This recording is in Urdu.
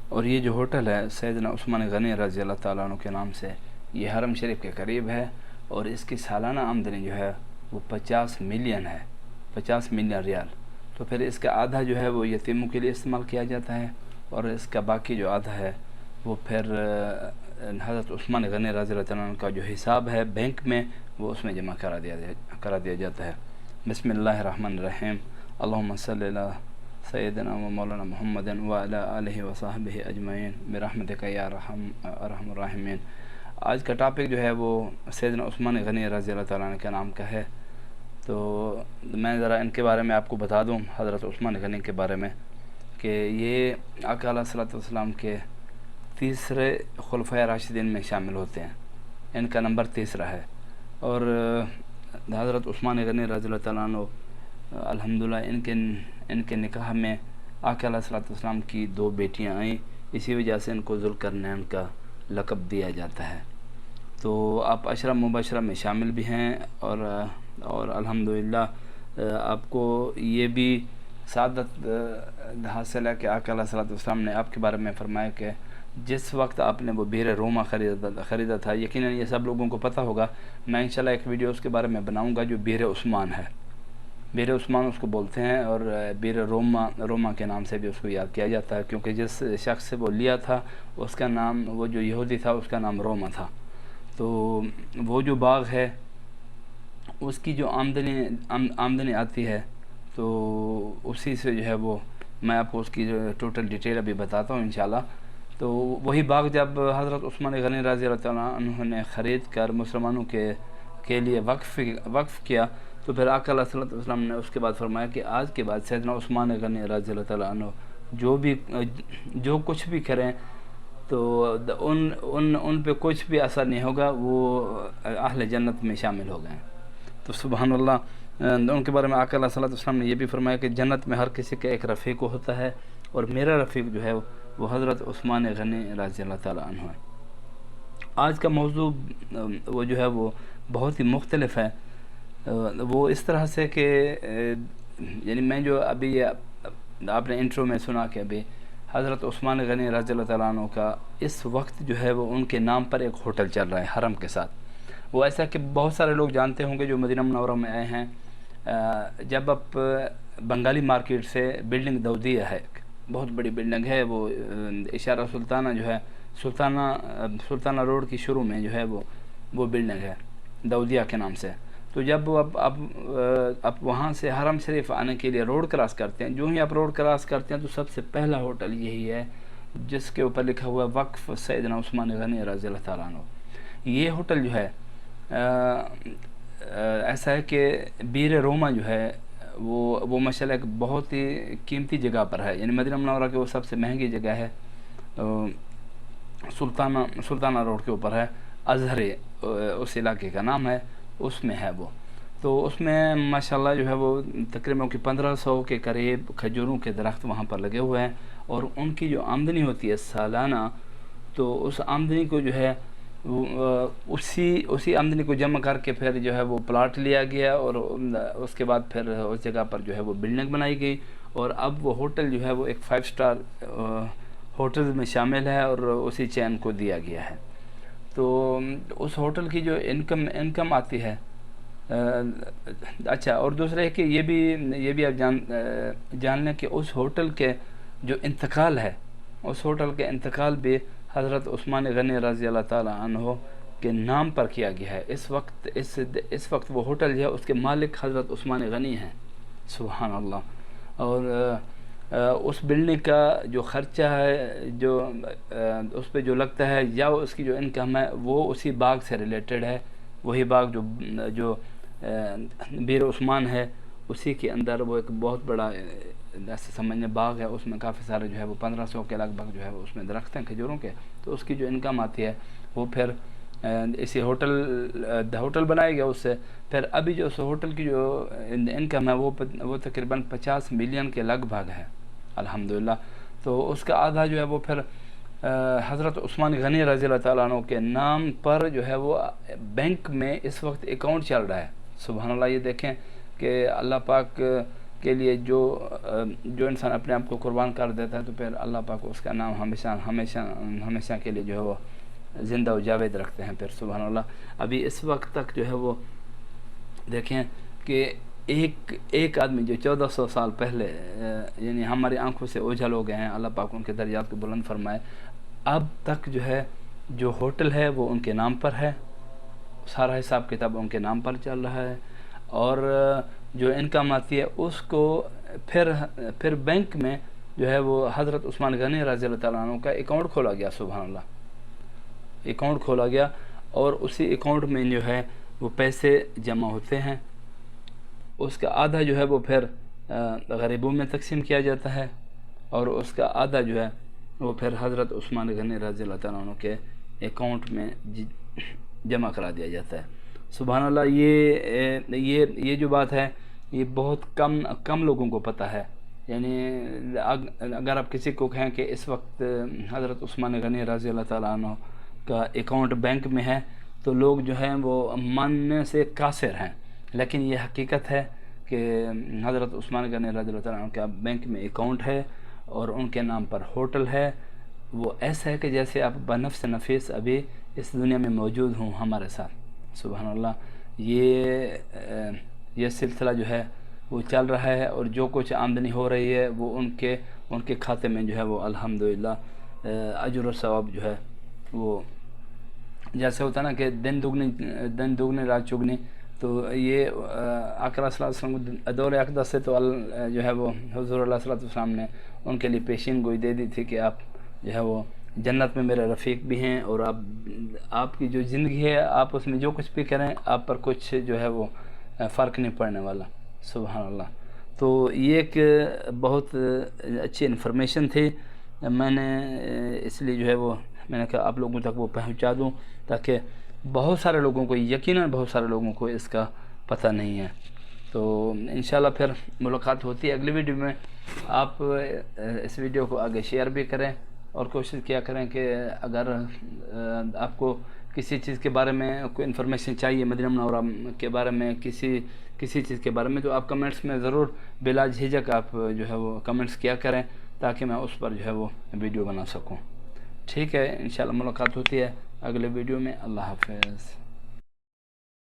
اور یہ جو ہوٹل ہے سیدنا عثمان غنی رضی اللہ تعالیٰ عنہ کے نام سے، یہ حرم شریف کے قریب ہے، اور اس کی سالانہ آمدنی جو ہے وہ 50 ملین ہے، 50 ملین ریال۔ تو پھر اس کا آدھا جو ہے وہ یتیموں کے لیے استعمال کیا جاتا ہے، اور اس کا باقی جو آدھا ہے وہ پھر حضرت عثمان غنی رضی اللہ تعالیٰ عنہ کا جو حساب ہے بینک میں، وہ اس میں جمع کرا دیا جاتا ہے۔ بسم اللہ الرحمن الرحیم، اللہم صلی علی سیدنا و مولانا محمد وعلی آلہ وصحبہ اجمعین برحمتک یا ارحم الراحمین۔ آج کا ٹاپک جو ہے وہ سیدنا عثمان غنی رضی اللہ تعالیٰ عنہ کے نام کا ہے۔ تو میں ذرا ان کے بارے میں آپ کو بتا دوں، حضرت عثمان غنی کے بارے میں، کہ یہ آقا علیہ الصلوۃ والسلام کے تیسرے خلفۂ راشدین میں شامل ہوتے ہیں، ان کا نمبر تیسرا ہے۔ اور حضرت عثمان غنی رضی اللہ تعالیٰ عنہ الحمدللہ ان کے نکاح میں آقا علیہ الصلوۃ والسلام کی 2 بیٹیاں آئیں، اسی وجہ سے ان کو ذوالقرنین کا لقب دیا جاتا ہے۔ تو آپ عشرہ مبشرہ میں شامل بھی ہیں، اور الحمدللہ آپ کو یہ بھی سعادت حاصل ہے کہ آقا علیہ الصلوۃ والسلام نے آپ کے بارے میں فرمایا کہ جس وقت آپ نے وہ بیر روما خریدا تھا، یقیناً یہ سب لوگوں کو پتہ ہوگا، میں انشاءاللہ ایک ویڈیو اس کے بارے میں بناؤں گا، جو بیر عثمان ہے، بیر عثمان اس کو بولتے ہیں، اور بیر روما کے نام سے بھی اس کو یاد کیا جاتا ہے، کیونکہ جس شخص سے وہ لیا تھا اس کا نام، وہ جو یہودی تھا اس کا نام روما تھا۔ تو وہ جو باغ ہے اس کی جو آمدنی آتی ہے، تو اسی سے جو ہے وہ میں آپ کو اس کی ٹوٹل ڈیٹیل ابھی بتاتا ہوں انشاءاللہ۔ تو وہی باغ جب حضرت عثمان غنی رضی اللہ تعالیٰ عنہ نے خرید کر مسلمانوں کے لیے وقف کیا، تو پھر آقا علیہ الصلوۃ والسلام نے اس کے بعد فرمایا کہ آج کے بعد سیدنا عثمان غنی رضی اللہ تعالیٰ عنہ جو کچھ بھی کریں تو ان پہ کچھ بھی اثر نہیں ہوگا، وہ اہل جنت میں شامل ہو گئے۔ تو سبحان اللہ، ان کے بارے میں آقا علیہ الصلوۃ والسلام نے یہ بھی فرمایا کہ جنت میں ہر کسی کا ایک رفیق ہوتا ہے، اور میرا رفیق جو ہے وہ حضرت عثمان غنی رضی اللہ تعالیٰ عنہ ہے۔ آج کا موضوع وہ جو ہے وہ بہت ہی مختلف ہے، وہ اس طرح سے کہ یعنی میں جو ابھی آپ نے انٹرو میں سنا کہ ابھی حضرت عثمان غنی رضی اللہ تعالیٰ عنہ کا اس وقت جو ہے وہ ان کے نام پر ایک ہوٹل چل رہا ہے حرم کے ساتھ۔ وہ ایسا کہ بہت سارے لوگ جانتے ہوں گے جو مدینہ منورہ میں آئے ہیں، جب آپ بنگالی مارکیٹ سے بلڈنگ دودیہ ہے، بہت بڑی بلڈنگ ہے، وہ اشارہ سلطانہ جو ہے، سلطانہ روڈ کی شروع میں جو ہے وہ بلڈنگ ہے دودیہ کے نام سے۔ تو جب آپ وہاں سے حرم شریف آنے کے لیے روڈ کراس کرتے ہیں، جو ہی آپ روڈ کراس کرتے ہیں تو سب سے پہلا ہوٹل یہی ہے جس کے اوپر لکھا ہوا وقف سیدنا عثمان غنی رضی اللہ تعالیٰ عنہ۔ یہ ہوٹل جو ہے ایسا ہے کہ بیر روما جو ہے وہ ماشاءاللہ ایک بہت ہی قیمتی جگہ پر ہے، یعنی مدینہ منورہ کی وہ سب سے مہنگی جگہ ہے، سلطانہ روڈ کے اوپر ہے، اظہر اس علاقے کا نام ہے، اس میں ہے وہ۔ تو اس میں ماشاءاللہ جو ہے وہ تقریباً 1500 کے قریب کھجوروں کے درخت وہاں پر لگے ہوئے ہیں، اور ان کی جو آمدنی ہوتی ہے سالانہ، تو اس آمدنی کو جو ہے اسی آمدنی کو جمع کر کے پھر جو ہے وہ پلاٹ لیا گیا، اور اس کے بعد پھر اس جگہ پر جو ہے وہ بلڈنگ بنائی گئی، اور اب وہ ہوٹل جو ہے وہ ایک 5 اسٹار ہوٹل میں شامل ہے، اور اسی چین کو دیا گیا ہے۔ تو اس ہوٹل کی جو انکم آتی ہے، اچھا، اور دوسرا ہے کہ یہ بھی آپ جان لیں کہ اس ہوٹل کے جو انتقال ہے، اس ہوٹل کے انتقال بھی حضرت عثمان غنی رضی اللہ تعالیٰ عنہ کے نام پر کیا گیا ہے۔ اس وقت وہ ہوٹل جو ہے اس کے مالک حضرت عثمان غنی ہیں، سبحان اللہ۔ اور اس بلڈنگ کا جو خرچہ ہے، جو اس پہ جو لگتا ہے یا اس کی جو انکم ہے، وہ اسی باغ سے ریلیٹڈ ہے، وہی باغ جو بیر عثمان ہے، اسی کے اندر وہ ایک بہت بڑا ایسے سمجھنے باغ ہے، اس میں کافی سارے جو ہے وہ 1500 کے لگ بھگ جو ہے وہ اس میں درخت ہیں کھجوروں کے، تو اس کی جو انکم آتی ہے وہ پھر اسی ہوٹل بنایا گیا اس سے، پھر ابھی جو اس ہوٹل کی جو انکم ہے وہ تقریباً 50 ملین کے لگ بھگ ہے الحمدللہ۔ تو اس کا آدھا جو ہے وہ پھر حضرت عثمان غنی رضی اللہ تعالیٰ عنہ کے نام پر جو ہے وہ بینک میں اس وقت اکاؤنٹ چل رہا ہے، سبحان اللہ۔ یہ دیکھیں کہ اللہ پاک کے لیے جو انسان اپنے آپ کو قربان کر دیتا ہے تو پھر اللہ پاک اس کا نام ہمیشہ کے لیے جو ہے وہ زندہ و جاوید رکھتے ہیں پھر سبحان اللہ۔ ابھی اس وقت تک جو ہے وہ دیکھیں کہ ایک آدمی جو 1400 سال پہلے یعنی ہماری آنکھوں سے اوجھل ہو گئے ہیں، اللہ پاک ان کے درجات کو بلند فرمائے، اب تک جو ہے جو ہوٹل ہے وہ ان کے نام پر ہے، سارا حساب کتاب ان کے نام پر چل رہا ہے، اور جو انکم آتی ہے اس کو پھر بینک میں جو ہے وہ حضرت عثمان غنی رضی اللہ تعالیٰ عنہ کا اکاؤنٹ کھولا گیا، سبحان اللہ، اکاؤنٹ کھولا گیا، اور اسی اکاؤنٹ میں جو ہے وہ پیسے جمع ہوتے ہیں، اس کا آدھا جو ہے وہ پھر غریبوں میں تقسیم کیا جاتا ہے، اور اس کا آدھا جو ہے وہ پھر حضرت عثمان غنی رضی اللہ تعالیٰ عنہ کے اکاؤنٹ میں جمع کرا دیا جاتا ہے، سبحان اللہ۔ یہ جو بات ہے یہ بہت کم لوگوں کو پتہ ہے، یعنی اگر آپ کسی کو کہیں کہ اس وقت حضرت عثمان غنی رضی اللہ تعالیٰ عنہ کا اکاؤنٹ بینک میں ہے تو لوگ جو ہیں وہ ماننے سے قاصر ہیں، لیکن یہ حقیقت ہے کہ حضرت عثمان غنی رضی اللہ تعالیٰ عنہ کا بینک میں اکاؤنٹ ہے اور ان کے نام پر ہوٹل ہے، وہ ایسا ہے کہ جیسے آپ بنفس نفیس ابھی اس دنیا میں موجود ہوں ہمارے ساتھ، سبحان اللہ۔ یہ سلسلہ جو ہے وہ چل رہا ہے، اور جو کچھ آمدنی ہو رہی ہے وہ ان کے کھاتے میں جو ہے وہ الحمدللہ اجر و ثواب جو ہے وہ جیسے ہوتا ہے نا کہ دن دگنی رات چگنی، تو یہ اقرا صلی اللہ علیہ وسلم دور اقدس سے تو جو ہے وہ حضور اللہ صلی اللہ علیہ وسلم نے ان کے لیے پیشین گوئی دے دی تھی کہ آپ جو ہے وہ جنت میں میرے رفیق بھی ہیں، اور آپ کی جو زندگی ہے آپ اس میں جو کچھ بھی کریں آپ پر کچھ جو ہے وہ فرق نہیں پڑنے والا، سبحان اللہ۔ تو یہ ایک بہت اچھی انفارمیشن تھی، میں نے اس لیے جو ہے وہ میں نے کہا آپ لوگوں تک وہ پہنچا دوں، تاکہ بہت سارے لوگوں کو، یقیناً بہت سارے لوگوں کو اس کا پتہ نہیں ہے۔ تو انشاءاللہ پھر ملاقات ہوتی ہے اگلی ویڈیو میں۔ آپ اس ویڈیو کو آگے شیئر بھی کریں، اور کوشش کیا کریں کہ اگر آپ کو کسی چیز کے بارے میں کوئی انفارمیشن چاہیے مدینہ منورہ کے بارے میں، کسی چیز کے بارے میں، تو آپ کمنٹس میں ضرور بلا جھجک آپ جو ہے وہ کمنٹس کیا کریں، تاکہ میں اس پر جو ہے وہ ویڈیو بنا سکوں۔ ٹھیک ہے، انشاءاللہ ملاقات ہوتی ہے اگلے ویڈیو میں۔ اللہ حافظ۔